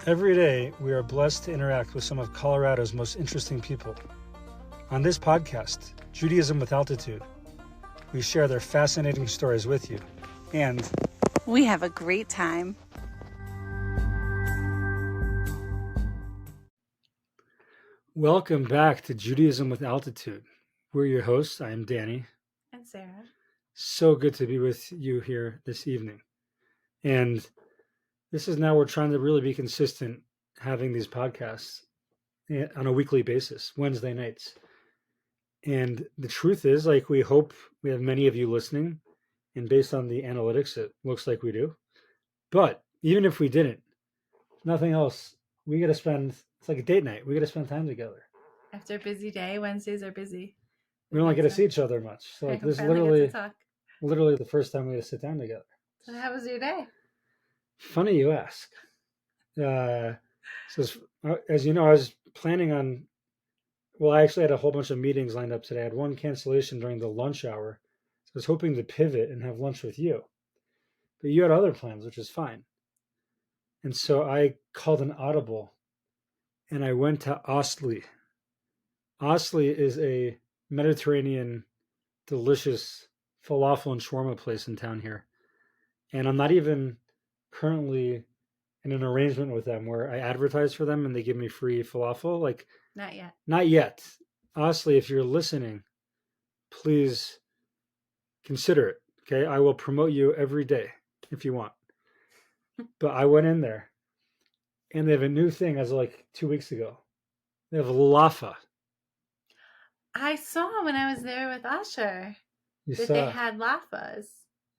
Every day, we are blessed to interact with some of Colorado's most interesting people. On this podcast, Judaism with Altitude, we share their fascinating stories with you, and we have a great time. Welcome back to Judaism with Altitude. We're your hosts. I am Danny. And Sarah. So good to be with you here this evening. And this is now we're trying to really be consistent having these podcasts on a weekly basis, Wednesday nights. And the truth is, we hope we have many of you listening. And based on the analytics, it looks like we do. But even if we didn't, nothing else, we got to spend, it's like a date night. We got to spend time together. After a busy day, Wednesdays are busy. We don't get to see each other much. So this is literally the first time we get to sit down together. So how was your day? Funny you ask. So as you know, I was planning on, I actually had a whole bunch of meetings lined up today. I had one cancellation during the lunch hour. So I was hoping to pivot and have lunch with you. But you had other plans, which is fine. And so I called an audible and I went to Osli. Osli is a Mediterranean, delicious falafel and shawarma place in town here. And I'm not even currently in an arrangement with them where I advertise for them and they give me free falafel. Not yet. Honestly, if you're listening, please consider it. Okay. I will promote you every day if you want. But I went in there and they have a new thing as 2 weeks ago. They have laffa. I saw when I was there with Asher they had laffas.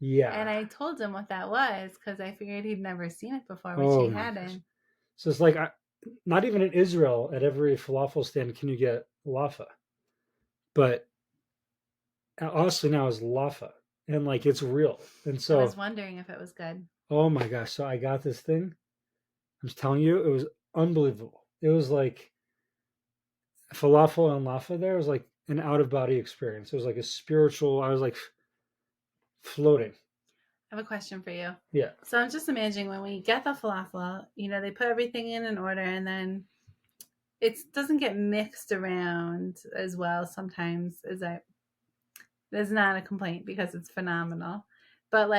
Yeah. And I told him what that was because I figured he'd never seen it before, which he hadn't. So it's not even in Israel at every falafel stand can you get laffa. But honestly now is laffa. And it's real. And so I was wondering if it was good. Oh my gosh. So I got this thing. I'm just telling you, it was unbelievable. It was like falafel and laffa there. It was like an out-of-body experience. It was like a spiritual, I was floating. I have a question for you. Yeah. So I'm just imagining when we get the falafel, they put everything in order and then it doesn't get mixed around as well sometimes as there's not a complaint because it's phenomenal. But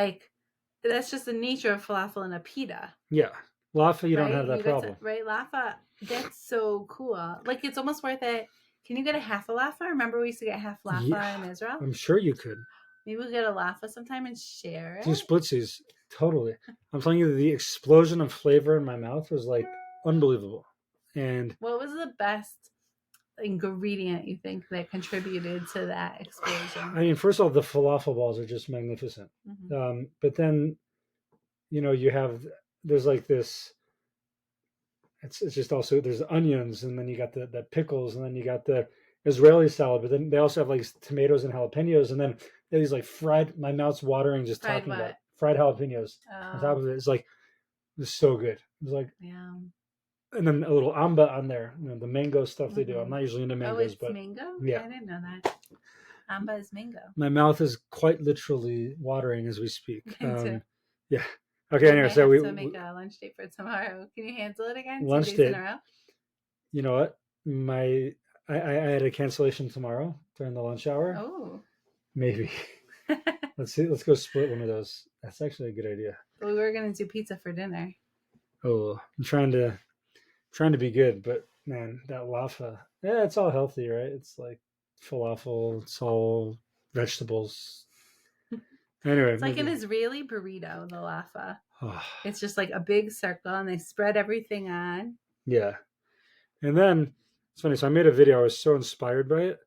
that's just the nature of falafel and a pita. Yeah. Laffa, you don't have that problem. Right? Laffa, that's so cool. It's almost worth it. Can you get a half a laffa? Remember we used to get half laffa in Israel? I'm sure you could. Maybe we'll get a laffa sometime and share it. Do splitsies. Totally. I'm telling you, the explosion of flavor in my mouth was unbelievable. And what was the best ingredient you think that contributed to that explosion? I mean, first of all, the falafel balls are just magnificent. Mm-hmm. But then, you have, there's this, it's just also, there's onions and then you got the pickles and then you got the Israeli salad, but then they also have tomatoes and jalapenos and then these fried, my mouth's watering just fried talking what? about fried jalapenos on top of it. It was so good. It was yeah. And then a little amba on there, the mango stuff they do. I'm not usually into mangoes, but mango? Yeah. I didn't know that. Amba is mango. My mouth is quite literally watering as we speak. Me too. Yeah. Okay. Anyway, so we make a lunch date for tomorrow. Can you handle it again? Lunch 2 days date. In a row? You know what? I had a cancellation tomorrow during the lunch hour. Oh. Maybe. Let's see. Let's go split one of those. That's actually a good idea. We were gonna do pizza for dinner. Oh, I'm trying to be good, but man, that laffa. Yeah, it's all healthy, right? It's falafel. It's all vegetables. Anyway, it's an Israeli burrito, the laffa. It's just a big circle, and they spread everything on. Yeah, and then it's funny. So I made a video. I was so inspired by it,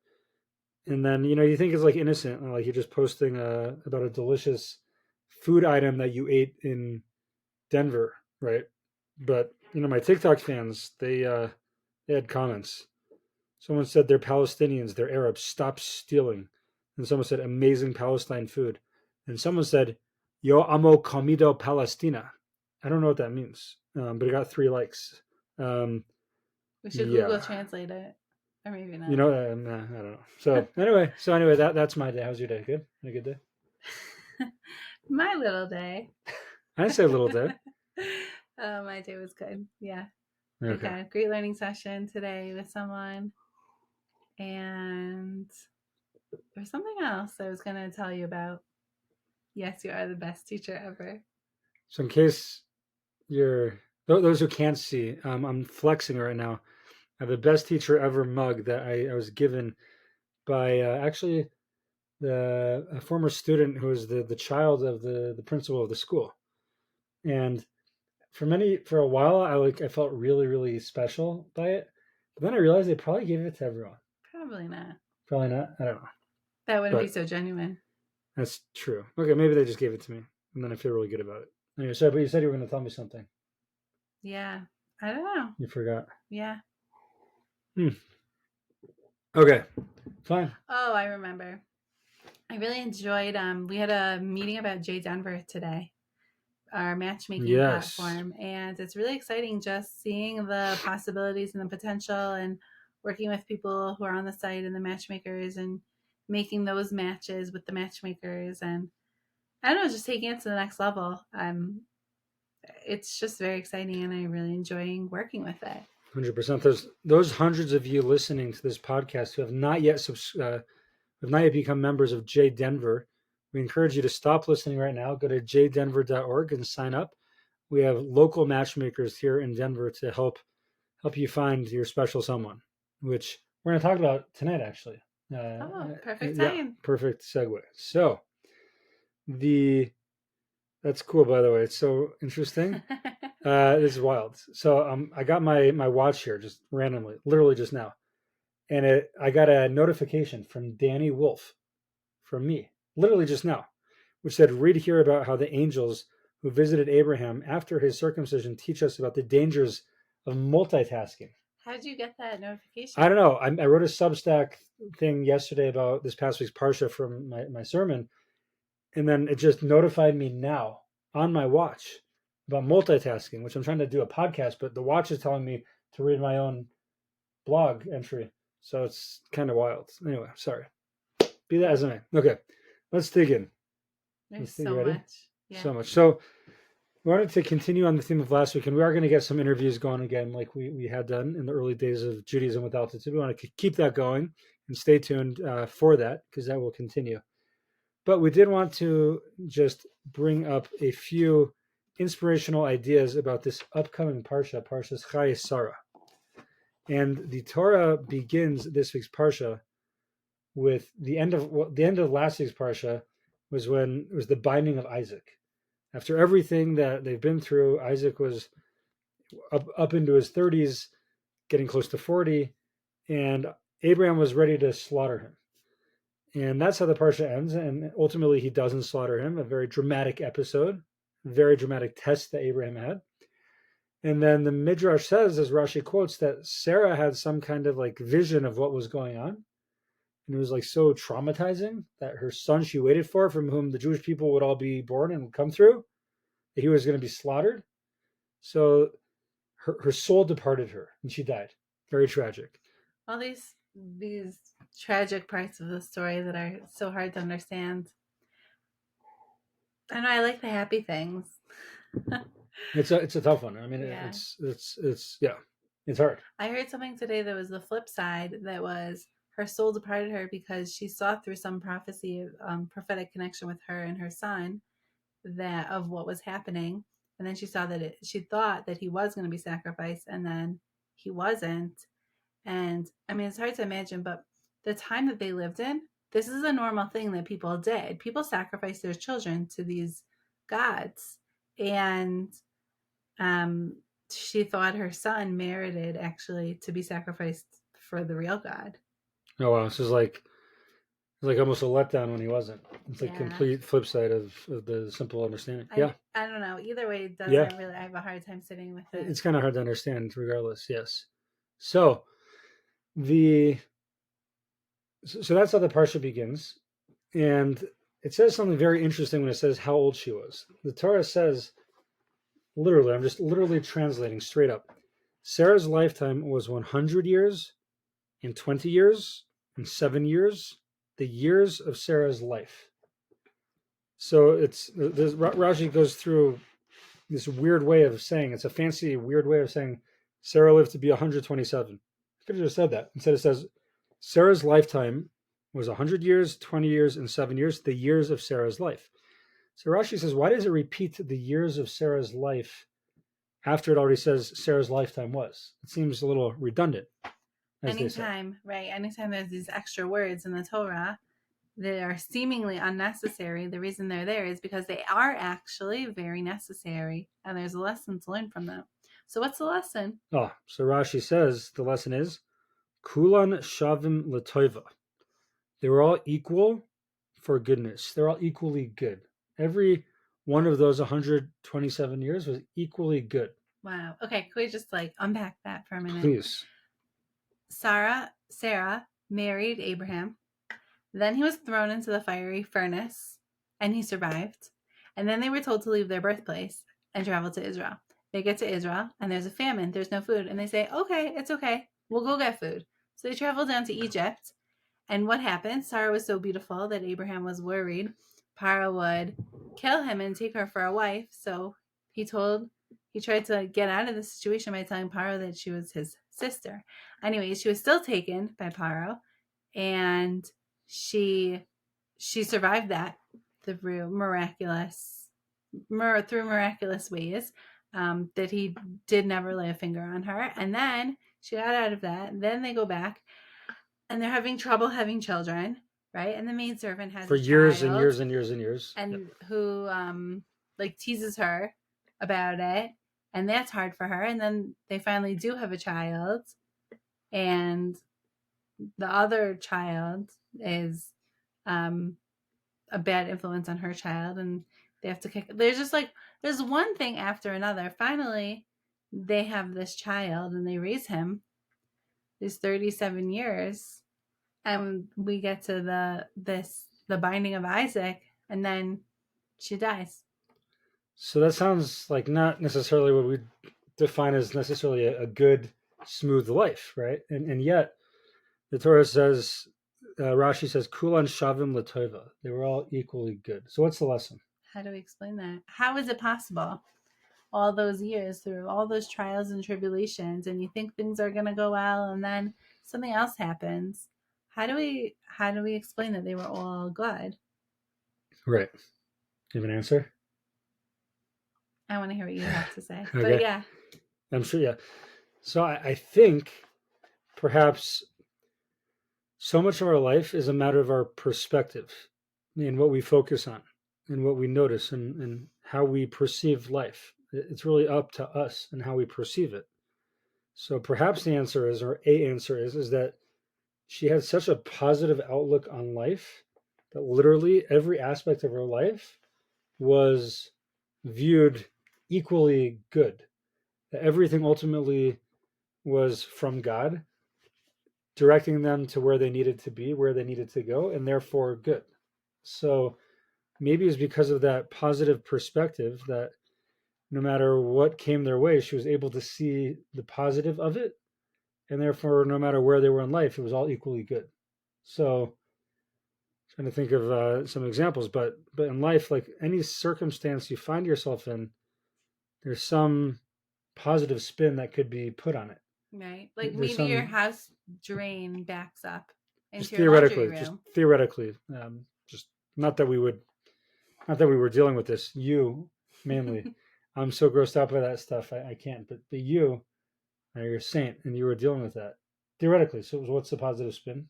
and then you think it's innocent, you're just posting about a delicious food item that you ate in Denver, right? But my TikTok fans, they had comments. Someone said they're Palestinians, they're Arabs. Stop stealing. And someone said amazing Palestine food. And someone said, Yo amo comido Palestina. I don't know what that means, but it got 3 likes. We should Google translate it, or maybe not. I don't know. So anyway, that's my day. How's your day? Good? Had a good day? My little day. I say little day. Oh, my day was good. Yeah. Okay. Okay. Great learning session today with someone. And there's something else I was going to tell you about. Yes, you are the best teacher ever. So in case you're those who can't see, I'm flexing right now. I have the best teacher ever mug that I was given by actually a former student who was the child of the principal of the school. And for a while I felt really, really special by it. But then I realized they probably gave it to everyone. Probably not. Probably not. I don't know. That wouldn't be But so genuine. that's true. Okay, maybe they just gave it to me. And then I feel really good about it. Anyway, sorry, but you said you were gonna tell me something. Yeah. I don't know. You forgot. Yeah. Okay. Fine. Oh, I remember. I really enjoyed we had a meeting about J Denver today, our matchmaking Yes. platform, and it's really exciting just seeing the possibilities and the potential and working with people who are on the site and the matchmakers and making those matches with the matchmakers, and I don't know, just taking it to the next level. It's just very exciting and I'm really enjoying working with it. 100%. There's those hundreds of you listening to this podcast who have not yet become members of J Denver. We encourage you to stop listening right now. Go to jdenver.org and sign up. We have local matchmakers here in Denver to help you find your special someone, which we're going to talk about tonight, actually. Perfect Yeah, time. perfect segue. So that's cool, by the way. It's so interesting. This is wild. So I got my watch here just randomly, literally just now, and I got a notification from Danny Wolf from me, literally just now, which said, "Read here about how the angels who visited Abraham after his circumcision teach us about the dangers of multitasking." How did you get that notification? I don't know. I wrote a Substack thing yesterday about this past week's Parsha from my sermon, and then it just notified me now on my watch about multitasking, which I'm trying to do a podcast, but the watch is telling me to read my own blog entry. So it's kind of wild. Anyway, sorry. Be that as it may. Okay, let's dig in. There's so much. Yeah. So much. So we wanted to continue on the theme of last week, and we are going to get some interviews going again, like we had done in the early days of Judaism with Altitude. We want to keep that going, and stay tuned for that, because that will continue. But we did want to just bring up a few inspirational ideas about this upcoming Parsha, Parshas Chayei Sarah. And the Torah begins this week's Parsha with the end of last week's Parsha was when it was the binding of Isaac. After everything that they've been through, Isaac was up into his 30s, getting close to 40, and Abraham was ready to slaughter him. And that's how the Parsha ends. And ultimately, he doesn't slaughter him. A very dramatic episode, very dramatic test that Abraham had. And then the Midrash says, as Rashi quotes, that Sarah had some kind of like vision of what was going on. And it was like so traumatizing that her son she waited for, from whom the Jewish people would all be born and come through, that he was going to be slaughtered. So her soul departed her and she died. Very tragic. All these tragic parts of the story that are so hard to understand. I know, I like the happy things. It's a tough one. I mean, Yeah. it's hard. I heard something today that was the flip side, that was her soul departed her because she saw through some prophecy, prophetic connection with her and her son, that of what was happening, and then she saw that she thought that he was going to be sacrificed, and then he wasn't. And I mean, it's hard to imagine, but the time that they lived in, this is a normal thing that people did. People sacrificed their children to these gods, and she thought her son merited actually to be sacrificed for the real God. Oh wow, this is like almost a letdown when he wasn't. It's like complete flip side of the simple understanding. I don't know. Either way, it doesn't really. I have a hard time sitting with it. It's kind of hard to understand, regardless. Yes. So that's how the parsha begins, and it says something very interesting when it says how old she was. The Torah says, literally, I'm just literally translating straight up. Sarah's lifetime was 100 years and 20 years and 7 years, the years of Sarah's life. So Rashi goes through this weird way of saying, it's a fancy, weird way of saying Sarah lived to be 127. I could have just said that. Instead, it says Sarah's lifetime was 100 years, 20 years, and 7 years, the years of Sarah's life. So Rashi says, why does it repeat the years of Sarah's life after it already says Sarah's lifetime was? It seems a little redundant, as they say. Anytime, right? Anytime there's these extra words in the Torah that are seemingly unnecessary, the reason they're there is because they are actually very necessary, and there's a lesson to learn from them. So what's the lesson? Oh, so Rashi says the lesson is Kulan Shavim Latova. They were all equal for goodness. They're all equally good. Every one of those 127 years was equally good. Wow. Okay, can we just like unpack that for a minute? Please. Sarah married Abraham. Then he was thrown into the fiery furnace, and he survived. And then they were told to leave their birthplace and travel to Israel. They get to Israel, and there's a famine. There's no food. And they say, okay, it's okay. We'll go get food. So they travel down to Egypt. And what happened? Sarah was so beautiful that Abraham was worried Paro would kill him and take her for a wife. So he tried to get out of the situation by telling Paro that she was his sister. Anyway, she was still taken by Paro, and she survived that through miraculous ways, that he did never lay a finger on her. And then she got out of that. Then they go back, and they're having trouble having children, right? And the maidservant has for years and years and years and years, and who like teases her about it, and that's hard for her. And then they finally do have a child, and the other child is a bad influence on her child, and they have to kick. There's one thing after another. Finally, they have this child, and they raise him these 37 years, and we get to the binding of Isaac, and then she dies. So that sounds like not necessarily what we define as necessarily a good, smooth life, right? And yet, the Torah says, Rashi says, Kulan Shavim Latova. They were all equally good. So what's the lesson? How do we explain that? How is it possible? All those years, through all those trials and tribulations, and you think things are going to go well, and then something else happens. How do we explain that they were all good? Right. You have an answer? I want to hear what you have to say. Okay. But yeah. I'm sure, yeah. So I think perhaps so much of our life is a matter of our perspective and what we focus on and what we notice and how we perceive life. It's really up to us and how we perceive it. So perhaps the answer is, or a answer is that she had such a positive outlook on life that literally every aspect of her life was viewed equally good. That everything ultimately was from God, directing them to where they needed to be, where they needed to go, and therefore good. So maybe it's because of that positive perspective that no matter what came their way, she was able to see the positive of it, and therefore no matter where they were in life, it was all equally good. So trying to think of some examples, but in life, like any circumstance you find yourself in, there's some positive spin that could be put on it. Right. Like maybe your house drain backs up into your laundry room. Just theoretically, just not that we were dealing with this. You mainly, I'm so grossed out by that stuff. I can't. But you're a saint, and you were dealing with that theoretically. So what's the positive spin?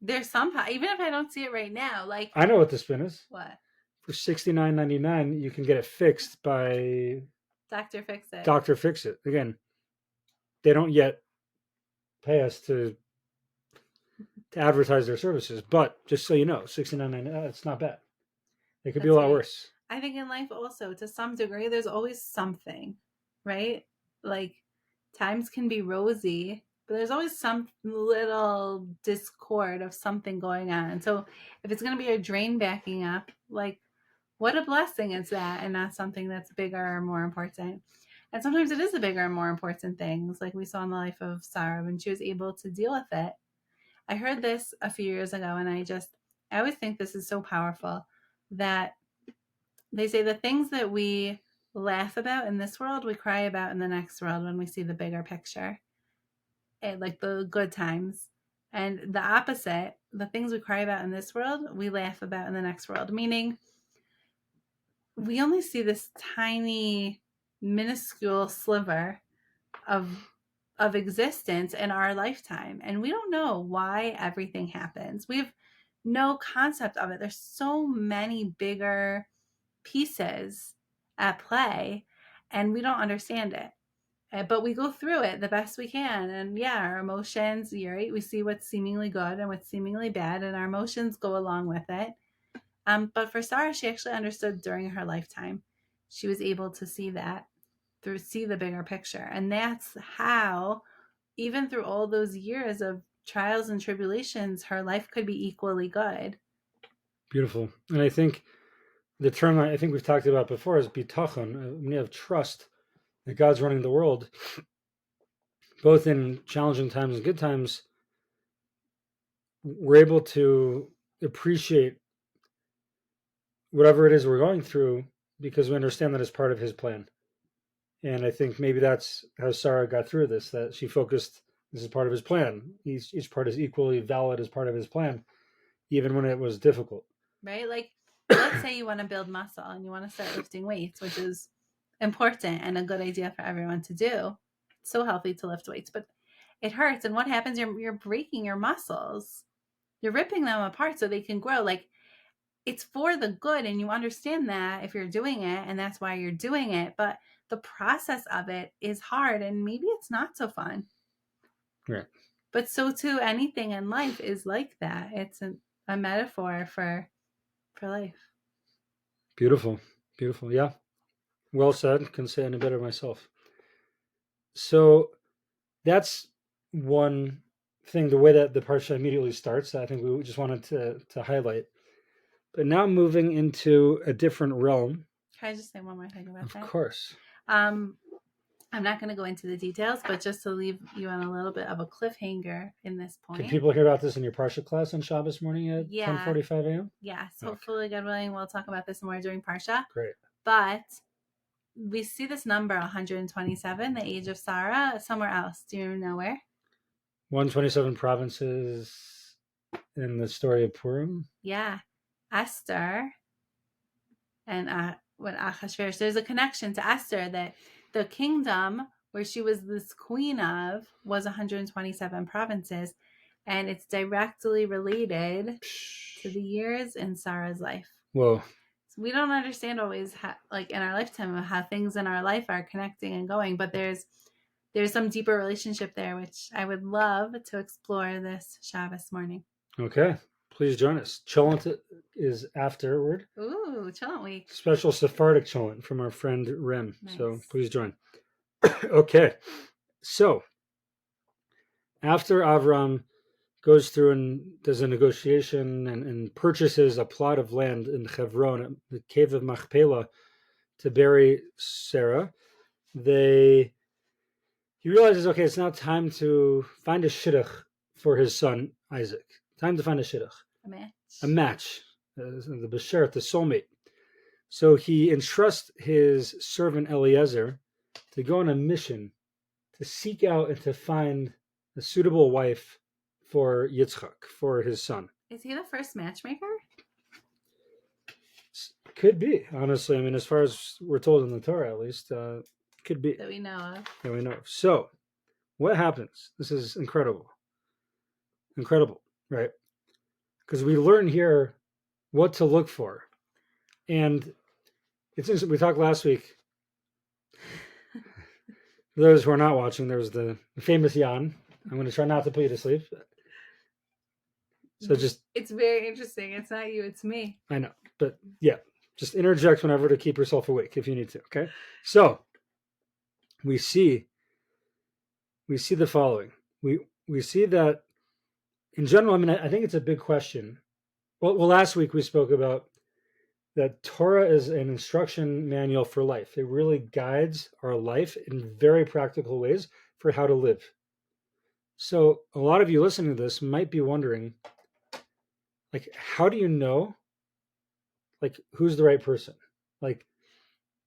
There's some, even if I don't see it right now. Like I know what the spin is. What? For $69.99, you can get it fixed by Dr. Fix It. Dr. Fix It. Again, they don't yet pay us to advertise their services, but just so you know, $69.99, it's not bad. It could be a lot worse. I think in life also, to some degree, there's always something, right? Like times can be rosy, but there's always some little discord of something going on. So if it's going to be a drain backing up, like what a blessing is that, and not something that's bigger or more important. And sometimes it is the bigger and more important things, like we saw in the life of Sarah when she was able to deal with it. I heard this a few years ago, and I always think this is so powerful, that they say the things that we laugh about in this world, we cry about in the next world when we see the bigger picture, like the good times. And the opposite, the things we cry about in this world, we laugh about in the next world. Meaning, we only see this tiny, minuscule sliver of existence in our lifetime, and we don't know why everything happens. We have no concept of it. There's so many bigger pieces at play, and we don't understand it. But we go through it the best we can. And yeah, our emotions, you're right, we see what's seemingly good and what's seemingly bad, and our emotions go along with it. But for Sarah, she actually understood during her lifetime. She was able to see that, see the bigger picture. And that's how, even through all those years of trials and tribulations, her life could be equally good. Beautiful. And I think the term I think we've talked about before is bitachon. When you have trust that God's running the world, both in challenging times and good times, we're able to appreciate whatever it is we're going through because we understand that it's part of his plan. And I think maybe that's how Sarah got through this, that she focused, this is part of his plan. Each part is equally valid as part of his plan, even when it was difficult. Right? Like, let's say you want to build muscle and you want to start lifting weights, which is important and a good idea for everyone to do. It's so healthy to lift weights, but it hurts. And what happens? You're breaking your muscles. You're ripping them apart so they can grow. Like, it's for the good, and you understand that if you're doing it, and that's why you're doing it. But the process of it is hard, and maybe it's not so fun. Right. But so too, anything in life is like that. It's a metaphor for life. Beautiful. Beautiful. Yeah. Well said. Couldn't say any better myself. So that's one thing, the way that the parsha immediately starts, I think we just wanted to highlight. But now moving into a different realm. Can I just say one more thing about that? Of course. I'm not going to go into the details, but just to leave you on a little bit of a cliffhanger in this point. Can people hear about this in your Parsha class on Shabbos morning at 10:45 a.m.? Yes. Hopefully, God willing, we'll talk about this more during Parsha. Great. But we see this number, 127, the age of Sarah, somewhere else. Do you know where? 127 provinces in the story of Purim? Yeah. Esther and when Achashverosh, there's a connection to Esther, that the kingdom where she was this queen of was 127 provinces, and it's directly related to the years in Sarah's life. Whoa. So we don't understand always how, like in our lifetime, of how things in our life are connecting and going, but there's some deeper relationship there, which I would love to explore this Shabbos morning. Okay. Please join us. Cholent is afterward. Ooh, Cholent week. Special Sephardic Cholent from our friend Rem. Nice. So please join. Okay. So after Avram goes through and does a negotiation and purchases a plot of land in Hebron, the cave of Machpelah, to bury Sarah, he realizes, okay, it's now time to find a shidduch for his son Isaac. Time to find a shidduch. A match. The besheret, the soulmate. So he entrusts his servant Eliezer to go on a mission to seek out and to find a suitable wife for Yitzchak, for his son. Is he the first matchmaker? Could be, honestly. I mean, as far as we're told in the Torah, at least, could be. That we know of. That we know of. So, what happens? This is incredible. Incredible, right? Because we learn here what to look for. And it's interesting. We talked last week. For those who are not watching, there was the famous Jan. I'm going to try not to put you to sleep. So just... It's very interesting. It's not you, it's me. I know. But yeah, just interject whenever to keep yourself awake if you need to, okay? So, we see the following. We see that, in general, I mean, I think it's a big question. Well, last week we spoke about that Torah is an instruction manual for life. It really guides our life in very practical ways for how to live. So a lot of you listening to this might be wondering, like, how do you know, like, who's the right person? Like,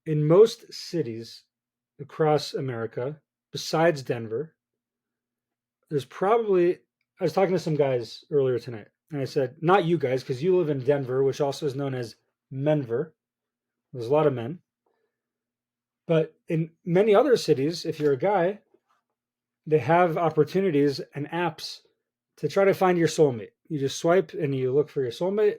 in most cities across America, besides Denver, there's probably, I was talking to some guys earlier tonight, and I said, not you guys, because you live in Denver, which also is known as Menver. There's a lot of men. But in many other cities, if you're a guy, they have opportunities and apps to try to find your soulmate. You just swipe and you look for your soulmate.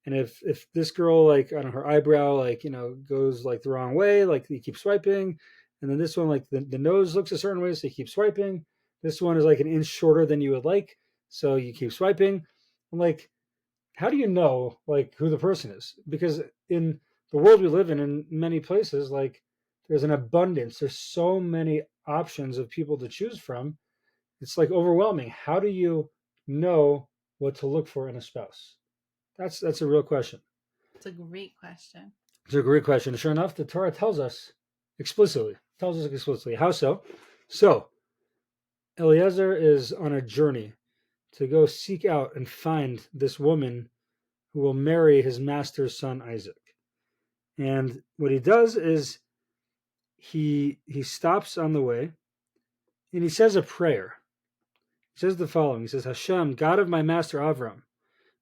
And if this girl, like, I don't know, her eyebrow, like, goes like the wrong way, like, you keep swiping. And then this one, like, the nose looks a certain way, so you keep swiping. This one is like an inch shorter than you would like, so you keep swiping. I'm like, how do you know, like, who the person is? Because in the world we live in many places, like, there's an abundance. There's so many options of people to choose from. It's like overwhelming. How do you know what to look for in a spouse? That's a real question. It's a great question. It's a great question. Sure enough, the Torah tells us explicitly. How so? So Eliezer is on a journey to go seek out and find this woman who will marry his master's son Isaac. And what he does is he stops on the way and he says a prayer. He says the following. He says, Hashem, God of my master Avram,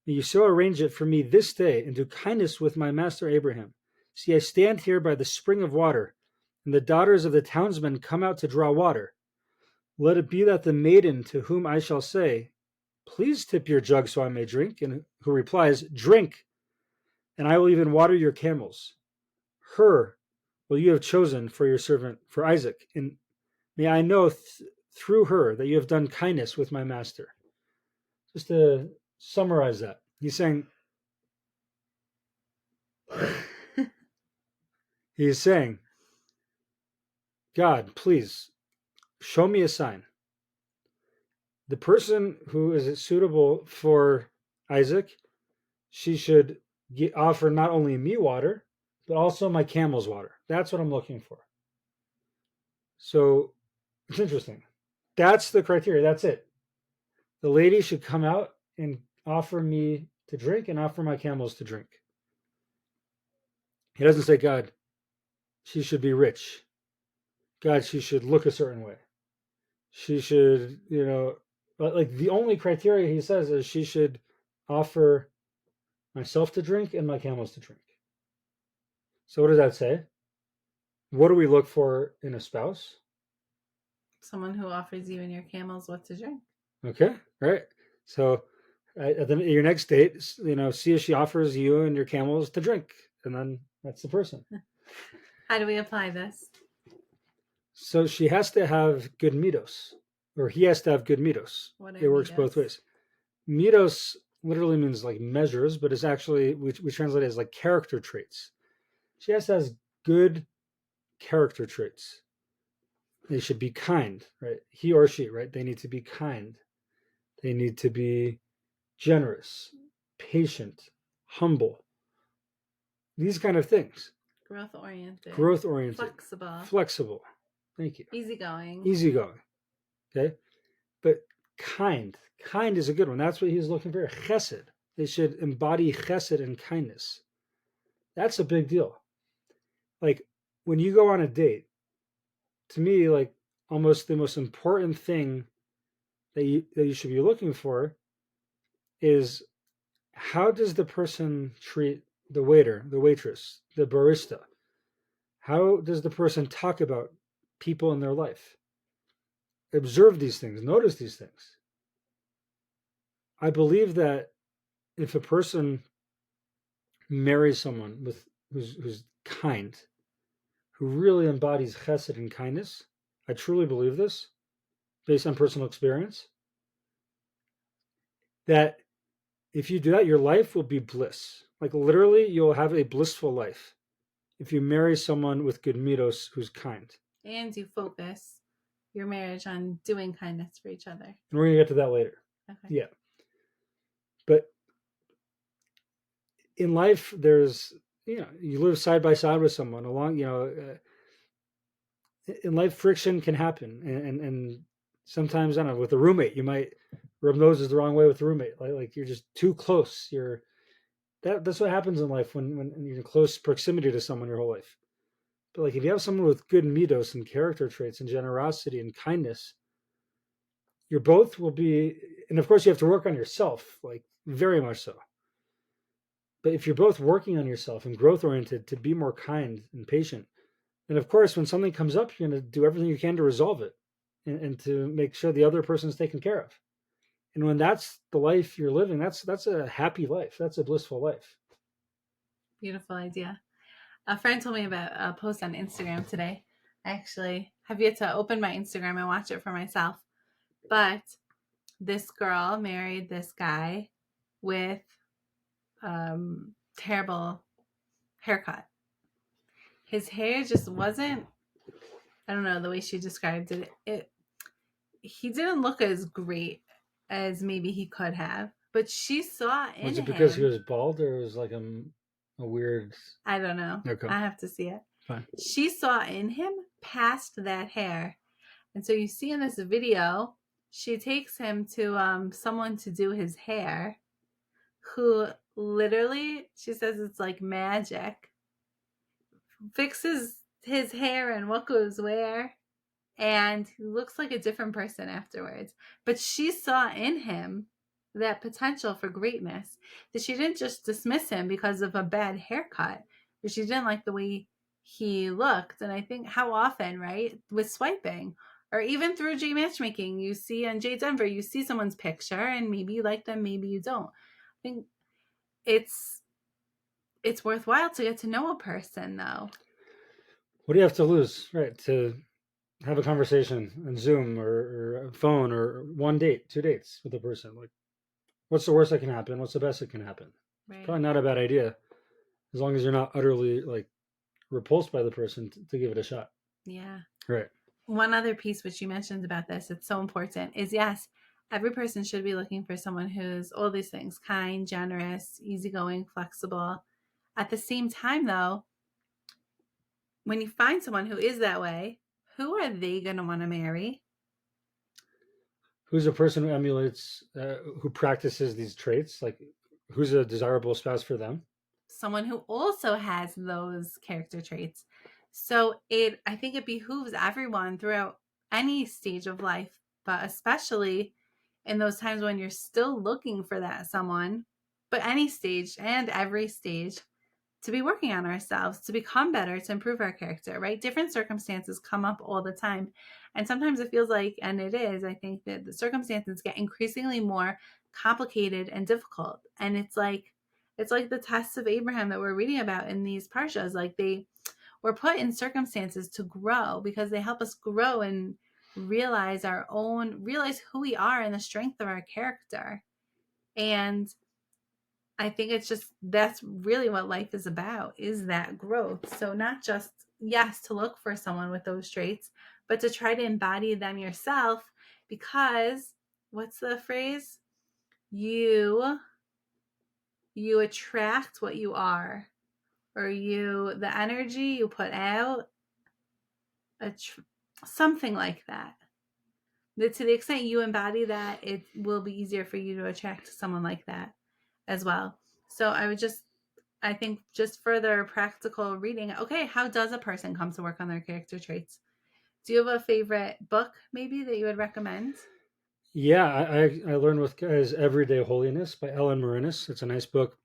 may you so arrange it for me this day and do kindness with my master Abraham. See, I stand here by the spring of water, and the daughters of the townsmen come out to draw water. Let it be that the maiden to whom I shall say, please tip your jug so I may drink, and who replies, drink, and I will even water your camels. Her will you have chosen for your servant, for Isaac, and may I know through her that you have done kindness with my master. Just to summarize that, he's saying, God, please show me a sign. The person who is suitable for Isaac, she should offer not only me water, but also my camel's water. That's what I'm looking for. So it's interesting. That's the criteria. That's it. The lady should come out and offer me to drink and offer my camels to drink. He doesn't say, God, she should be rich. God, she should look a certain way. She should, like, the only criteria he says is she should offer myself to drink and my camels to drink. So what does that say? What do we look for in a spouse? Someone who offers you and your camels what to drink. Okay, right. So at your next date, see if she offers you and your camels to drink, and then that's the person. How do we apply this? So she has to have good midos, or he has to have good midos. It works both ways. Midos literally means like measures, but it's actually, we translate it as like character traits. She has to have good character traits. They should be kind, right? He or she, right? They need to be kind. They need to be generous, patient, humble. These kind of things. Growth oriented. Flexible. Thank you. Easygoing. Okay. But kind. Kind is a good one. That's what he's looking for. Chesed. They should embody chesed and kindness. That's a big deal. Like, when you go on a date, to me, like, almost the most important thing that you should be looking for is, how does the person treat the waiter, the waitress, the barista? How does the person talk about people in their life? Observe these things, notice these things. I believe that if a person marries someone who's kind, who really embodies chesed and kindness, I truly believe this, based on personal experience, that if you do that, your life will be bliss. Like, literally, you'll have a blissful life if you marry someone with good midos who's kind. And you focus your marriage on doing kindness for each other. And we're going to get to that later. Okay. Yeah. But in life, there's, you live side by side with someone along, in life, friction can happen. And sometimes, I don't know, with a roommate, you might rub noses the wrong way with the roommate. Like you're just too close. That's what happens in life when you're in close proximity to someone your whole life. But like if you have someone with good midos and character traits and generosity and kindness, you're both will be, and of course you have to work on yourself, like very much so. But if you're both working on yourself and growth oriented to be more kind and patient, then of course when something comes up, you're going to do everything you can to resolve it and to make sure the other person's taken care of. And when that's the life you're living, that's a happy life. That's a blissful life. Beautiful idea. A friend told me about a post on Instagram today. I actually have yet to open my Instagram and watch it for myself. But this girl married this guy with terrible haircut. His hair just wasn't, I don't know, the way she described it, he didn't look as great as maybe he could have. But she saw in Was it him. because he was bald or was like a weird? I don't know. Okay. I have to see it. Fine. She saw in him past that hair. And so you see in this video, she takes him to someone to do his hair, who literally, she says it's like magic, fixes his hair and what goes where, and he looks like a different person afterwards. But she saw in him that potential for greatness, that she didn't just dismiss him because of a bad haircut, but she didn't like the way he looked. And I think how often, right, with swiping or even through J matchmaking, you see on J Denver, you see someone's picture and maybe you like them, maybe you don't. I think it's worthwhile to get to know a person, though. What do you have to lose, right? To have a conversation on Zoom or a phone or one date, two dates with a person. Like, what's the worst that can happen? What's the best that can happen? Right. Probably not a bad idea, as long as you're not utterly like repulsed by the person to give it a shot. Yeah. Right. One other piece which you mentioned about this, it's so important, is yes, every person should be looking for someone who's all these things: kind, generous, easygoing, flexible. At the same time, though, when you find someone who is that way, who are they going to want to marry? Who's a person who emulates, who practices these traits? Like, who's a desirable spouse for them? Someone who also has those character traits. So I think it behooves everyone throughout any stage of life, but especially in those times when you're still looking for that someone, but any stage and every stage, to be working on ourselves, to become better, to improve our character, right? Different circumstances come up all the time. And sometimes it feels like, and it is, I think that the circumstances get increasingly more complicated and difficult. And it's like the tests of Abraham that we're reading about in these parshas. Like, they were put in circumstances to grow because they help us grow and realize who we are and the strength of our character. And I think it's just, that's really what life is about, is that growth. So not just, yes, to look for someone with those traits, but to try to embody them yourself, because what's the phrase? You attract what you are, or the energy you put out, something like that. That to the extent you embody that, it will be easier for you to attract someone like that as well. So I think just further practical reading. Okay, how does a person come to work on their character traits? Do you have a favorite book maybe that you would recommend? Yeah, I learned with guys Every Day Holiness by Alan Morinis. It's a nice book.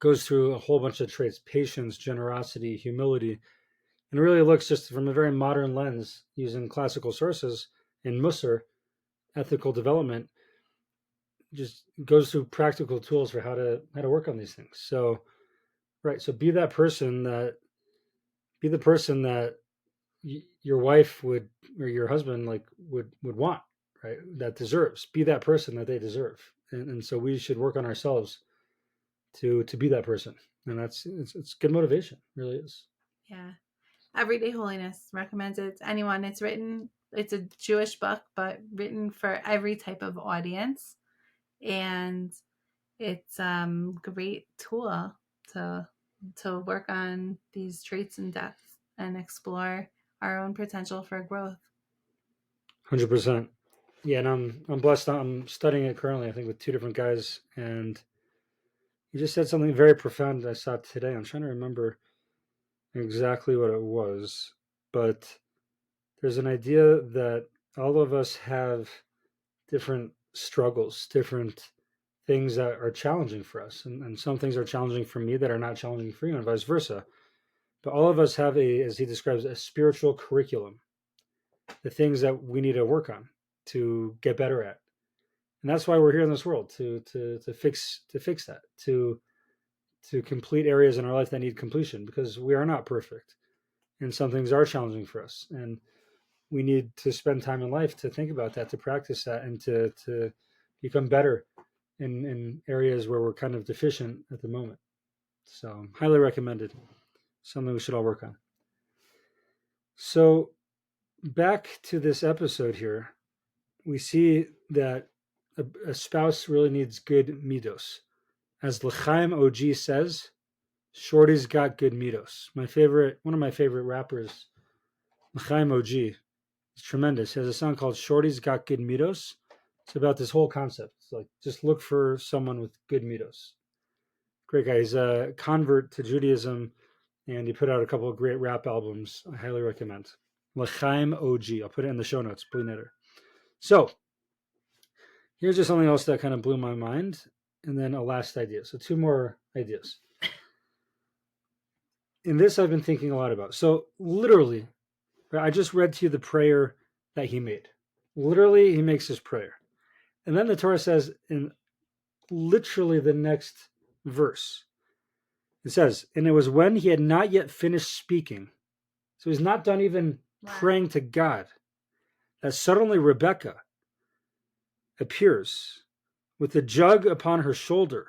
Goes through a whole bunch of traits: patience, generosity, humility, and really looks just from a very modern lens using classical sources in Musar, ethical development. Just goes through practical tools for how to work on these things. So right, so be the person that your wife would, or your husband like would want, right? That deserves. Be that person that they deserve, and so we should work on ourselves to be that person, and it's good motivation, it really is. Yeah. Every Day Holiness recommends it to anyone. It's a Jewish book, but written for every type of audience. And it's great tool to work on these traits in depth and explore our own potential for growth. 100%. Yeah, and I'm blessed. I'm studying it currently, I think, with two different guys, and you just said something very profound I saw today. I'm trying to remember. exactly what it was. But there's an idea that all of us have different struggles, different things that are challenging for us. And some things are challenging for me that are not challenging for you, and vice versa. But all of us have as he describes, a spiritual curriculum, the things that we need to work on to get better at. And that's why we're here in this world, to fix that, to complete areas in our life that need completion, because we are not perfect. And some things are challenging for us. And we need to spend time in life to think about that, to practice that, and to become better in areas where we're kind of deficient at the moment. So highly recommended. Something we should all work on. So back to this episode here, we see that a spouse really needs good midos. As L'chaim OG says, Shorty's got good midos. One of my favorite rappers, L'chaim OG, is tremendous. He has a song called Shorty's Got Good Midos. It's about this whole concept. It's like, just look for someone with good midos. Great guy. He's a convert to Judaism, and he put out a couple of great rap albums. I highly recommend. L'chaim OG. I'll put it in the show notes. So here's just something else that kind of blew my mind, and then a last idea. So 2 more ideas. In this, I've been thinking a lot about. So literally, I just read to you the prayer that he made. Literally, he makes his prayer. And then the Torah says in literally the next verse, it says, and it was when he had not yet finished speaking, so he's not done even praying to God, that suddenly Rebecca appears with the jug upon her shoulder,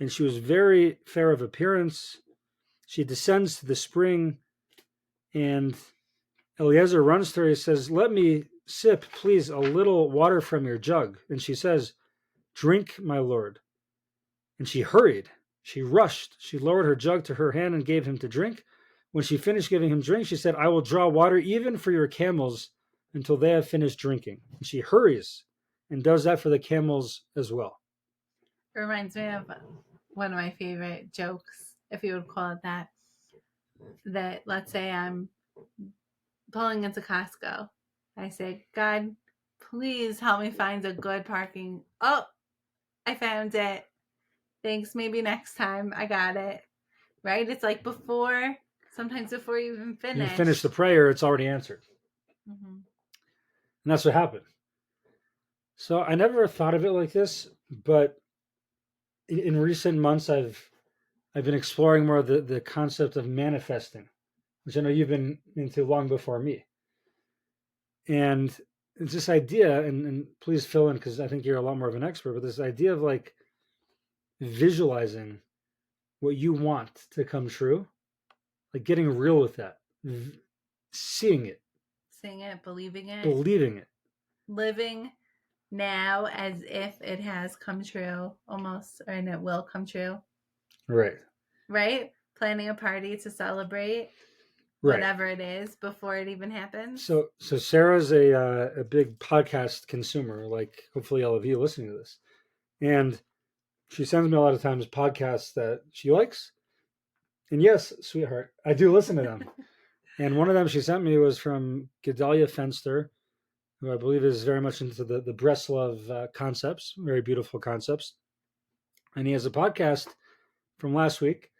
and she was very fair of appearance. She descends to the spring, and Eliezer runs to her. He says, let me sip, please, a little water from your jug. And she says, drink, my lord. And she hurried. She rushed. She lowered her jug to her hand and gave him to drink. When she finished giving him drink, she said, I will draw water even for your camels until they have finished drinking. And she hurries and does that for the camels as well. It reminds me of one of my favorite jokes, if you would call it that. That, let's say I'm pulling into Costco. I say, God, please help me find a good parking. Oh, I found it. Thanks. Maybe next time. I got it. Right? It's like sometimes before you even finish the prayer, it's already answered. Mm-hmm. And that's what happened. So I never thought of it like this, but in recent months, I've been exploring more the concept of manifesting, which I know you've been into long before me. And it's this idea, and please fill in because I think you're a lot more of an expert, but this idea of like visualizing what you want to come true, like getting real with that, seeing it, believing it, living now as if it has come true almost, and it will come true. Right. Planning a party to celebrate whatever it is before it even happens. So Sarah's a big podcast consumer, like hopefully all of you listening to this, and she sends me a lot of times podcasts that she likes. And yes, sweetheart, I do listen to them. And one of them she sent me was from Gedalia Fenster, who I believe is very much into the Breslov concepts, very beautiful concepts. And he has a podcast from last week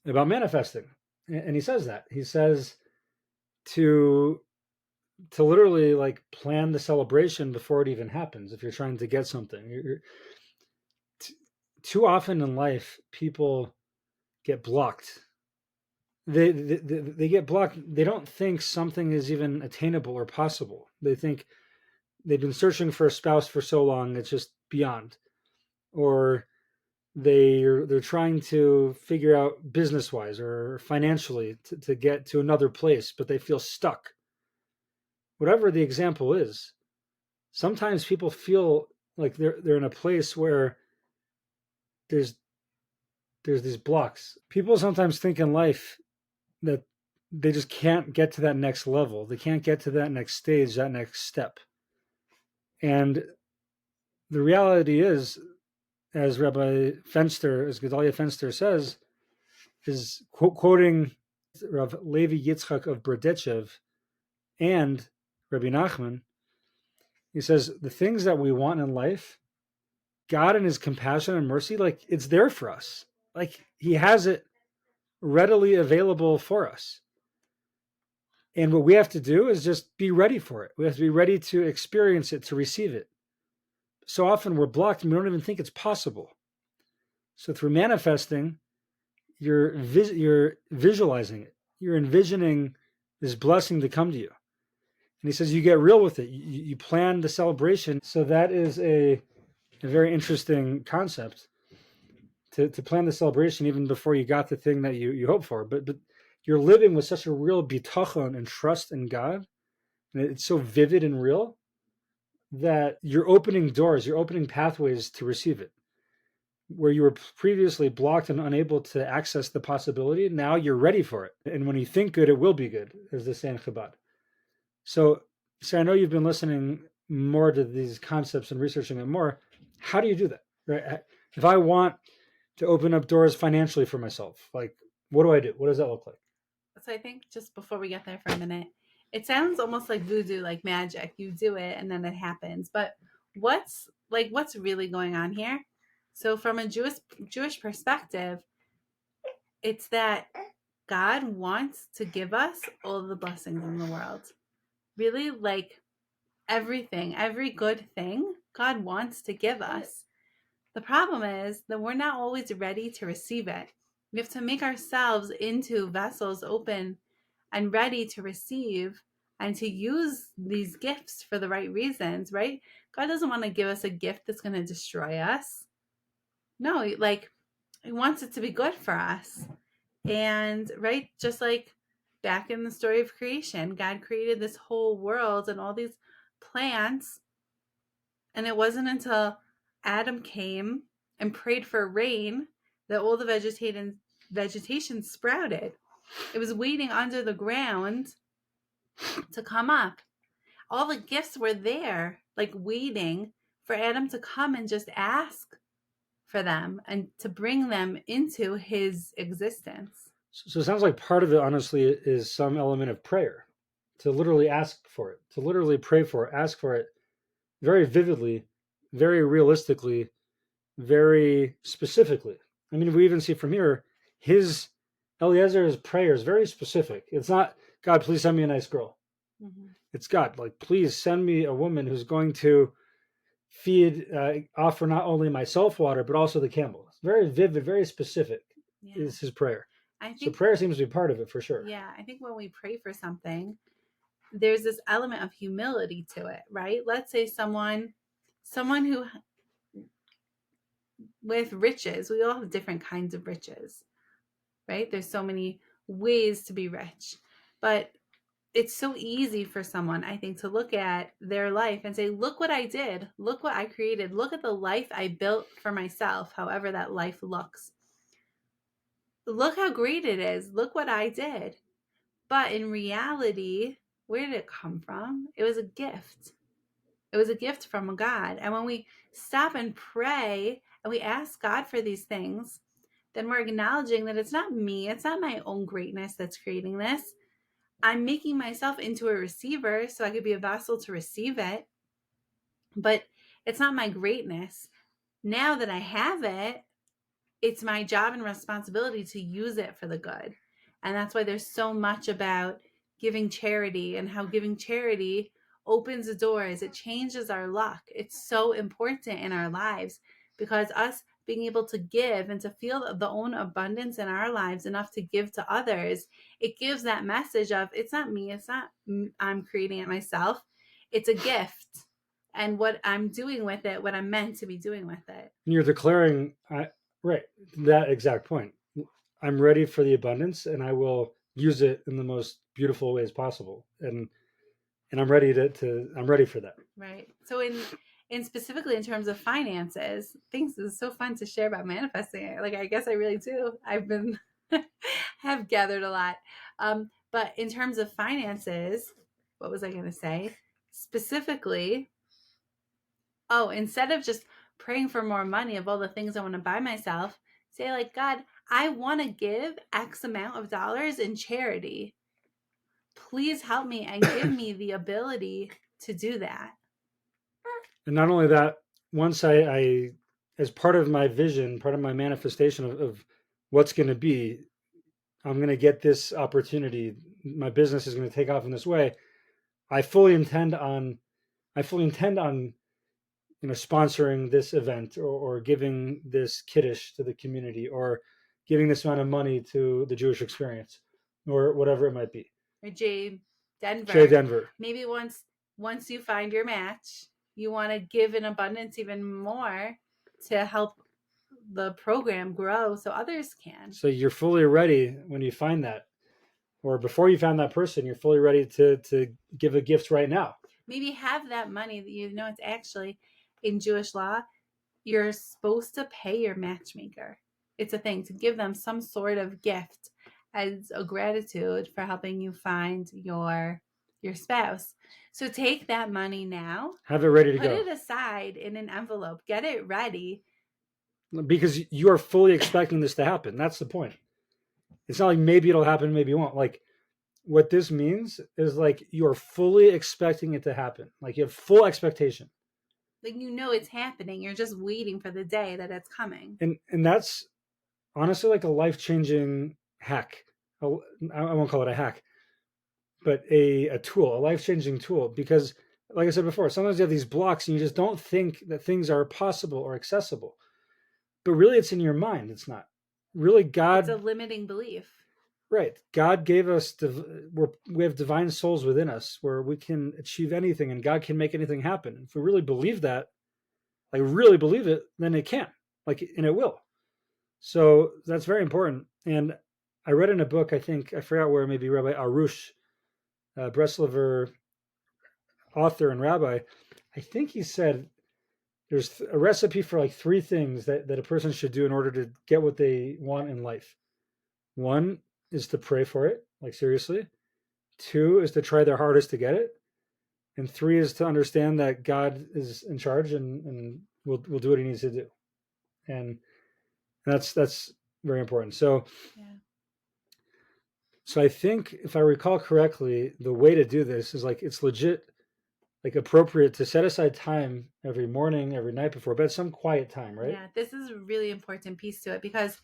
about manifesting. And he says that. He says to literally like plan the celebration before it even happens. If you're trying to get something, too often in life, people get blocked. They get blocked. They don't think something is even attainable or possible. They think they've been searching for a spouse for so long, it's just beyond. Or they're trying to figure out business-wise or financially to get to another place, but they feel stuck. Whatever the example is, sometimes people feel like they're in a place where there's these blocks. People sometimes think in life that they just can't get to that next level. They can't get to that next stage, that next step. And the reality is, as Rabbi Fenster, as Gedalia Fenster says, is quoting Rav Levi Yitzchak of Berdichev and Rabbi Nachman, he says the things that we want in life, God in his compassion and mercy, like it's there for us. Like he has it readily available for us. And what we have to do is just be ready for it. We have to be ready to experience it, to receive it. So often we're blocked and we don't even think it's possible. So through manifesting, you're visualizing it. You're envisioning this blessing to come to you. And he says you get real with it. You plan the celebration. So that is a very interesting concept to plan the celebration even before you got the thing that you hope for. But you're living with such a real bitachon and trust in God, and it's so vivid and real that you're opening doors, you're opening pathways to receive it. Where you were previously blocked and unable to access the possibility, now you're ready for it. And when you think good, it will be good, as they say in Chabad. So I know you've been listening more to these concepts and researching it more. How do you do that? Right? If I want to open up doors financially for myself, like what do I do? What does that look like? So I think just before we get there for a minute, it sounds almost like voodoo, like magic. You do it and then it happens. But what's really going on here? So from a Jewish perspective, it's that God wants to give us all the blessings in the world. Really, like everything, every good thing God wants to give us. The problem is that we're not always ready to receive it. We have to make ourselves into vessels open and ready to receive and to use these gifts for the right reasons, right? God doesn't want to give us a gift that's going to destroy us. No, like he wants it to be good for us. And right, just like back in the story of creation, God created this whole world and all these plants. And it wasn't until Adam came and prayed for rain that all the vegetation sprouted. It was waiting under the ground to come up. All the gifts were there, like waiting for Adam to come and just ask for them and to bring them into his existence. So it sounds like part of it, honestly, is some element of prayer, to literally ask for it, to literally pray for it, ask for it very vividly, very realistically, very specifically. I mean, we even see from here, Eliezer's prayer is very specific. It's not, God, please send me a nice girl. Mm-hmm. It's God, like, please send me a woman who's going to offer not only myself water, but also the camel. It's very vivid, very specific is his prayer. So prayer seems to be part of it for sure. Yeah, I think when we pray for something, there's this element of humility to it, right? Let's say someone who with riches, we all have different kinds of riches, right? There's so many ways to be rich, but it's so easy for someone, I think, to look at their life and say, look what I did. Look what I created. Look at the life I built for myself, however that life looks. Look how great it is. Look what I did. But in reality, where did it come from? It was a gift. It was a gift from God. And when we stop and pray and we ask God for these things, then we're acknowledging that it's not me. It's not my own greatness that's creating this. I'm making myself into a receiver so I could be a vessel to receive it. But it's not my greatness. Now that I have it, it's my job and responsibility to use it for the good. And that's why there's so much about giving charity and how giving charity opens the doors. It changes our luck. It's so important in our lives because us being able to give and to feel the own abundance in our lives enough to give to others, it gives that message of it's not me, it's not I'm creating it myself. It's a gift. And what I'm doing with it, what I'm meant to be doing with it. And you're declaring, right, that exact point. I'm ready for the abundance and I will use it in the most beautiful ways possible. And I'm ready I'm ready for that. Right. So in specifically in terms of finances, things is so fun to share about manifesting. Like, I guess I really do. I've been have gathered a lot. But in terms of finances, what was I going to say? Specifically, instead of just praying for more money of all the things I want to buy myself, say like, God, I want to give X amount of dollars in charity. Please help me and give me the ability to do that. And not only that, once I as part of my vision, part of my manifestation of what's going to be, I'm going to get this opportunity. My business is going to take off in this way. I fully intend on sponsoring this event or giving this kiddush to the community or giving this amount of money to the Jewish experience or whatever it might be. Or Jay Jay Denver. Denver. Maybe once you find your match, you want to give in abundance even more to help the program grow so others can. So you're fully ready when you find that, or before you found that person, you're fully ready to give a gift right now. Maybe have that money that it's actually in Jewish law, you're supposed to pay your matchmaker. It's a thing to give them some sort of gift as a gratitude for helping you find your spouse. So take that money now, have it ready to put go. Put it aside in an envelope, get it ready. Because you are fully expecting this to happen. That's the point. It's not like maybe it'll happen, maybe it won't. Like what this means is like you're fully expecting it to happen. Like you have full expectation. Like it's happening. You're just waiting for the day that it's coming. And that's honestly like a life-changing hack. I won't call it a hack, but a tool, a life-changing tool. Because like I said before, sometimes you have these blocks and you just don't think that things are possible or accessible. But really it's in your mind. It's not. Really God. It's a limiting belief. Right. God gave us, we have divine souls within us where we can achieve anything and God can make anything happen. If we really believe that, like really believe it, then it can, and it will. So that's very important. And I read in a book, I forgot where, maybe Rabbi Arush, Breslover author and rabbi, I think he said there's a recipe for like 3 things that a person should do in order to get what they want in life. 1 is to pray for it, like seriously. 2 is to try their hardest to get it. And 3 is to understand that God is in charge and will do what he needs to do. And that's very important. So, yeah. So I think if I recall correctly, the way to do this is like it's legit, like appropriate to set aside time every morning, every night before bed, some quiet time, right? Yeah, this is a really important piece to it because,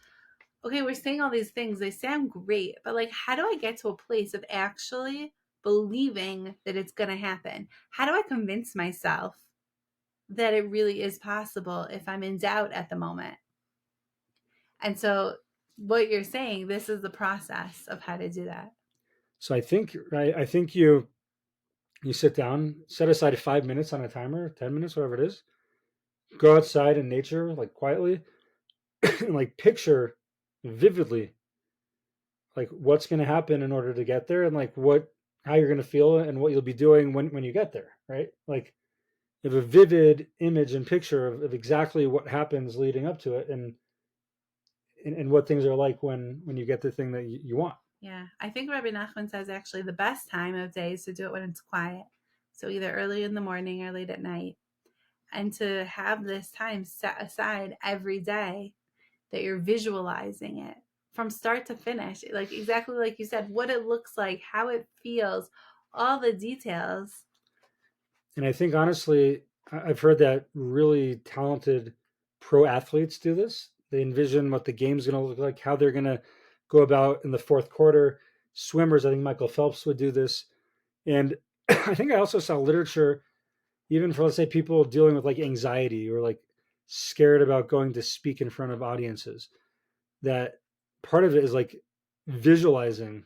okay, we're saying all these things, they sound great, but like, how do I get to a place of actually believing that it's going to happen? How do I convince myself that it really is possible if I'm in doubt at the moment? And so what you're saying, this is the process of how to do that. So I think, right, I think you sit down, set aside 5 minutes on a timer, 10 minutes, whatever it is, go outside in nature, like quietly, and like picture vividly like what's going to happen in order to get there and like how you're going to feel and what you'll be doing when you get there, right? Like you have a vivid image and picture of exactly what happens leading up to it and what things are like when you get the thing that you want. Yeah, I think Rabbi Nachman says actually the best time of day is to do it when it's quiet. So either early in the morning or late at night. And to have this time set aside every day that you're visualizing it from start to finish, like exactly like you said, what it looks like, how it feels, all the details. And I think honestly, I've heard that really talented pro athletes do this. They envision what the game's going to look like, how they're going to go about in the fourth quarter. Swimmers, I think Michael Phelps would do this. And I think I also saw literature, even for, let's say, people dealing with like anxiety or like scared about going to speak in front of audiences, that part of it is like visualizing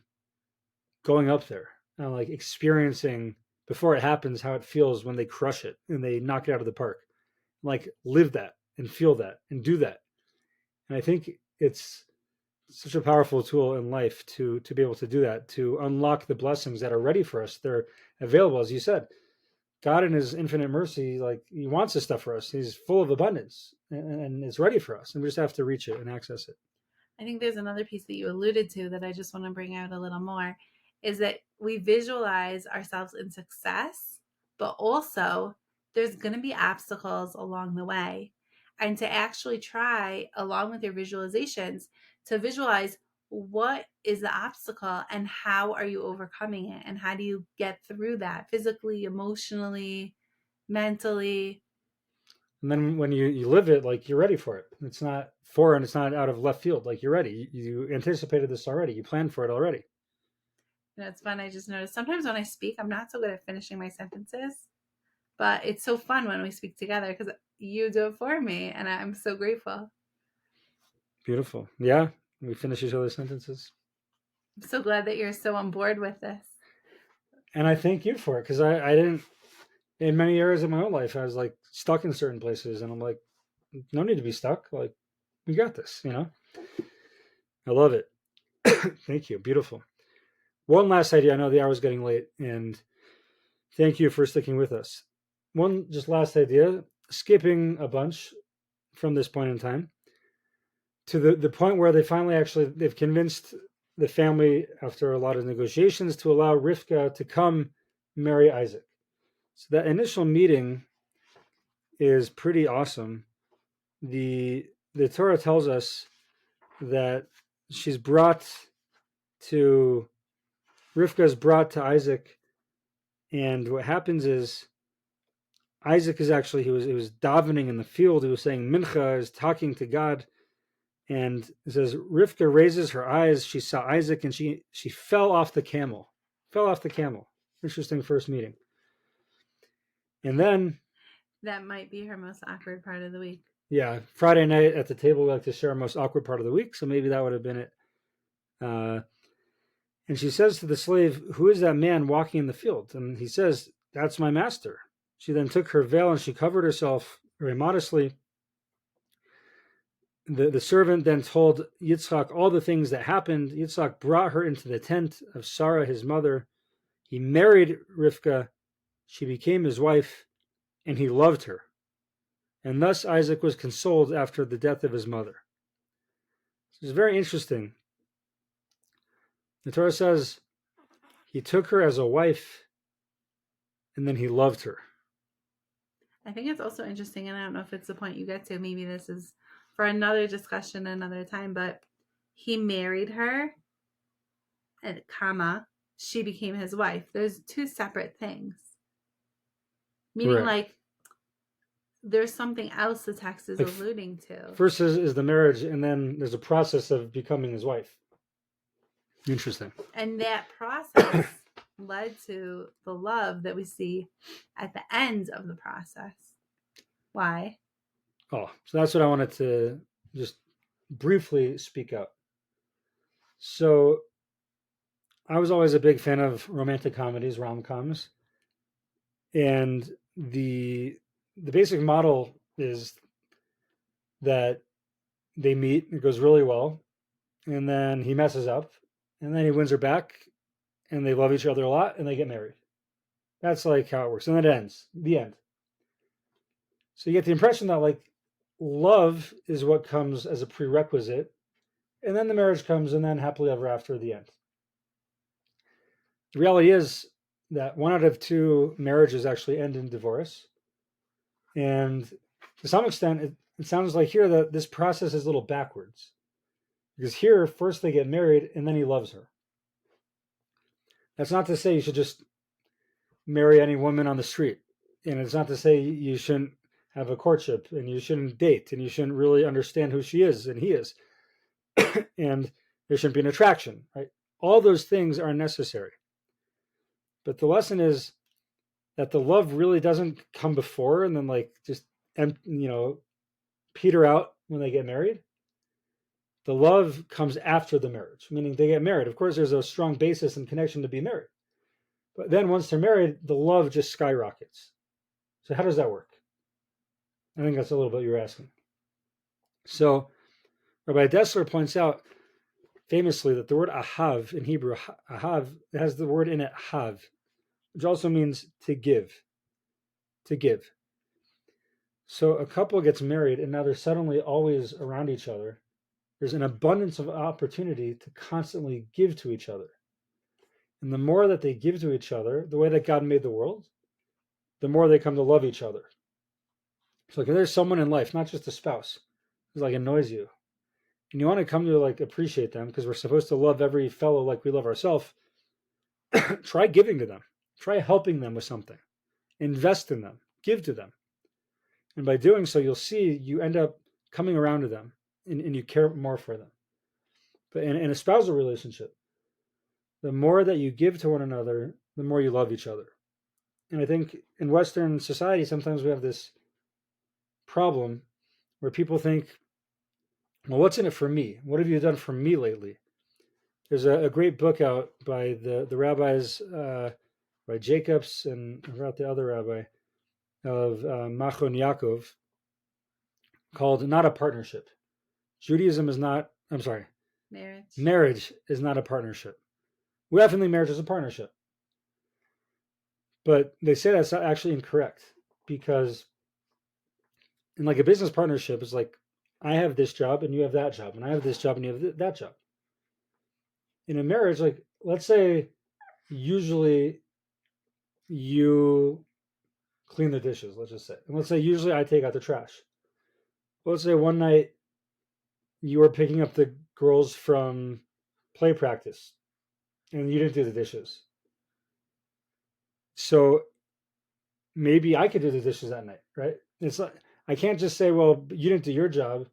going up there and like experiencing before it happens how it feels when they crush it and they knock it out of the park. Like live that and feel that and do that. And I think it's such a powerful tool in life to be able to do that, to unlock the blessings that are ready for us. They're available, as you said. God in his infinite mercy, like he wants this stuff for us. He's full of abundance and it's ready for us. And we just have to reach it and access it. I think there's another piece that you alluded to that I just want to bring out a little more, is that we visualize ourselves in success, but also there's going to be obstacles along the way. And to actually try, along with your visualizations, to visualize what is the obstacle and how are you overcoming it, and how do you get through that physically, emotionally, mentally. And then when you live it, like, you're ready for it. It's not foreign. It's not out of left field. Like, you're ready. You anticipated this already. You planned for it already. It's fun. I just noticed sometimes when I speak, I'm not so good at finishing my sentences, but it's so fun when we speak together because you do it for me, and I'm so grateful. Beautiful. Yeah. We finish each other's sentences. I'm so glad that you're so on board with this. And I thank you for it, because I didn't, in many areas of my own life, I was like stuck in certain places, and I'm like, no need to be stuck. Like, we got this, I love it. Thank you. Beautiful. One last idea. I know the hour's getting late, and thank you for sticking with us. One just last idea, skipping a bunch from this point in time to the point where they've convinced the family, after a lot of negotiations, to allow Rivka to come marry Isaac. So that initial meeting is pretty awesome. The Torah tells us that she's brought to Rivka is brought to Isaac, and what happens is Isaac is actually he was davening in the field. He was saying mincha, is talking to God, and it says Rivka raises her eyes. She saw Isaac, and she fell off the camel. Fell off the camel. Interesting first meeting. And then that might be her most awkward part of the week. Yeah, Friday night at the table, we like to share our most awkward part of the week, so maybe that would have been it. And she says to the slave, "Who is that man walking in the field?" And he says, "That's my master." She then took her veil and she covered herself very modestly. The servant then told Yitzchak all the things that happened. Yitzchak brought her into the tent of Sarah, his mother. He married Rivka. She became his wife, and he loved her. And thus Isaac was consoled after the death of his mother. It's very interesting. The Torah says he took her as a wife, and then he loved her. I think it's also interesting, and I don't know if it's the point you get to. Maybe this is for another discussion another time, but he married her, and she became his wife. There's two separate things. Meaning, Right. like, there's something else the text is alluding to. First is the marriage, and then there's a process of becoming his wife. Interesting. And that process led to the love that we see at the end of the process. Why? Oh, so that's what I wanted to just briefly speak out. So I was always a big fan of romantic comedies, rom-coms. And the basic model is that they meet, it goes really well, and then he messes up, and then he wins her back, and they love each other a lot, and they get married. That's like how it works. And then it ends. The end. So you get the impression that, like, love is what comes as a prerequisite, and then the marriage comes, and then happily ever after, the end. The reality is that 1 out of 2 marriages actually end in divorce. And to some extent, it sounds like here that this process is a little backwards. Because here, first they get married, and then he loves her. That's not to say you should just marry any woman on the street. And it's not to say you shouldn't have a courtship, and you shouldn't date, and you shouldn't really understand who she is and he is. And there shouldn't be an attraction, right? All those things are necessary. But the lesson is that the love really doesn't come before and then, like, just peter out when they get married. The love comes after the marriage, meaning they get married. Of course, there's a strong basis and connection to be married. But then once they're married, the love just skyrockets. So how does that work? I think that's a little bit you're asking. So Rabbi Dessler points out famously that the word ahav in Hebrew, ahav, has the word in it hav, which also means to give. To give. So a couple gets married, and now they're suddenly always around each other. There's an abundance of opportunity to constantly give to each other. And the more that they give to each other, the way that God made the world, the more they come to love each other. So, like, if there's someone in life, not just a spouse, who's like annoys you, and you want to come to like appreciate them because we're supposed to love every fellow like we love ourselves, try giving to them. Try helping them with something. Invest in them. Give to them. And by doing so, you'll see you end up coming around to them and you care more for them. But in a spousal relationship, the more that you give to one another, the more you love each other. And I think in Western society, sometimes we have this problem where people think, well, what's in it for me? What have you done for me lately? There's a great book out by the rabbis, by Jacobs and I forgot the other rabbi of Machon Yaakov, called Not a Partnership. Judaism is not, I'm sorry, marriage is not a partnership. We often think marriage is a partnership. But they say that's actually incorrect because in like a business partnership, it's like I have this job and you have that job, and I have this job and you have that job. In a marriage, like let's say usually you clean the dishes, let's just say. And let's say usually I take out the trash. Let's say one night you were picking up the girls from play practice and you didn't do the dishes. So maybe I could do the dishes that night, right? It's like I can't just say, well, you didn't do your job,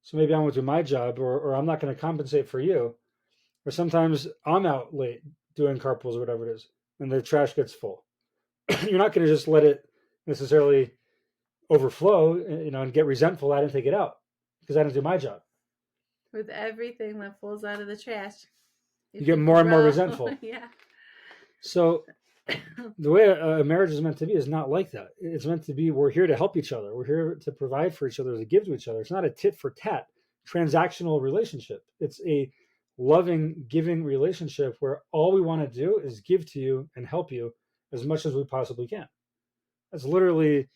so maybe I won't do my job, or I'm not going to compensate for you. Or sometimes I'm out late doing carpools or whatever it is, and the trash gets full. You're not going to just let it necessarily overflow, and get resentful. I didn't take it out because I didn't do my job. With everything that falls out of the trash, you get more and more resentful. Yeah. So the way a marriage is meant to be is not like that. It's meant to be, we're here to help each other. We're here to provide for each other, to give to each other. It's not a tit for tat transactional relationship. It's a loving, giving relationship where all we want to do is give to you and help you as much as we possibly can. That's literally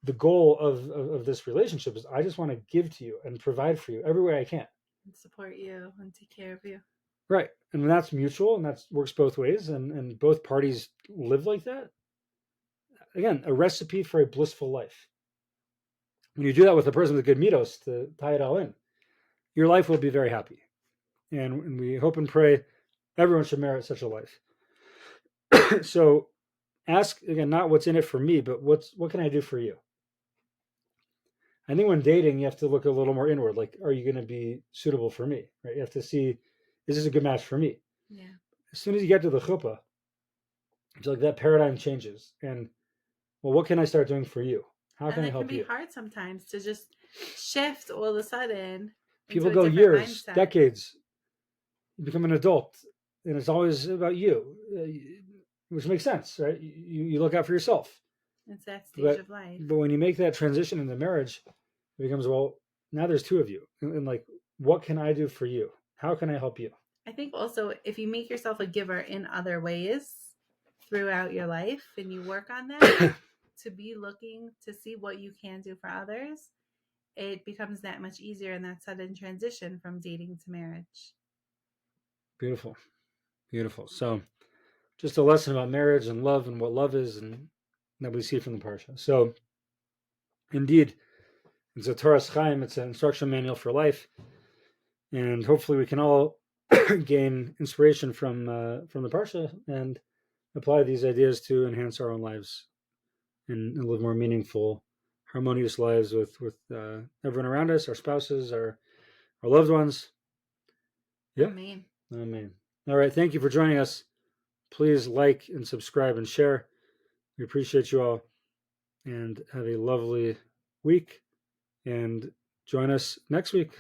the goal of this relationship is I just want to give to you and provide for you every way I can. And support you and take care of you. Right. And when that's mutual and that works both ways and both parties live like that, again, a recipe for a blissful life. When you do that with a person with good mitos to tie it all in, your life will be very happy. And we hope and pray everyone should merit such a life. So ask, again, not what's in it for me, but what can I do for you? I think when dating, you have to look a little more inward. Like, are you going to be suitable for me? Right? You have to see, is this a good match for me? Yeah. As soon as you get to the chuppah, it's like that paradigm changes. And, well, what can I start doing for you? How can I help you? It can be hard sometimes to just shift all of a sudden. People go years, decades. You become an adult, and it's always about you, which makes sense, right? You look out for yourself. It's that stage of life. But when you make that transition into marriage, it becomes, well, now there's two of you. And like, what can I do for you? How can I help you? I think also if you make yourself a giver in other ways throughout your life and you work on that, to be looking to see what you can do for others, it becomes that much easier in that sudden transition from dating to marriage. Beautiful. Beautiful. So just a lesson about marriage and love and what love is and that we see from the Parsha. So indeed, it's a Torah's Chaim, it's an instruction manual for life. And hopefully we can all gain inspiration from the Parsha and apply these ideas to enhance our own lives and live more meaningful, harmonious lives with everyone around us, our spouses, our loved ones. Yeah. Amen. Amen. All right. Thank you for joining us. Please like and subscribe and share. We appreciate you all and have a lovely week and join us next week.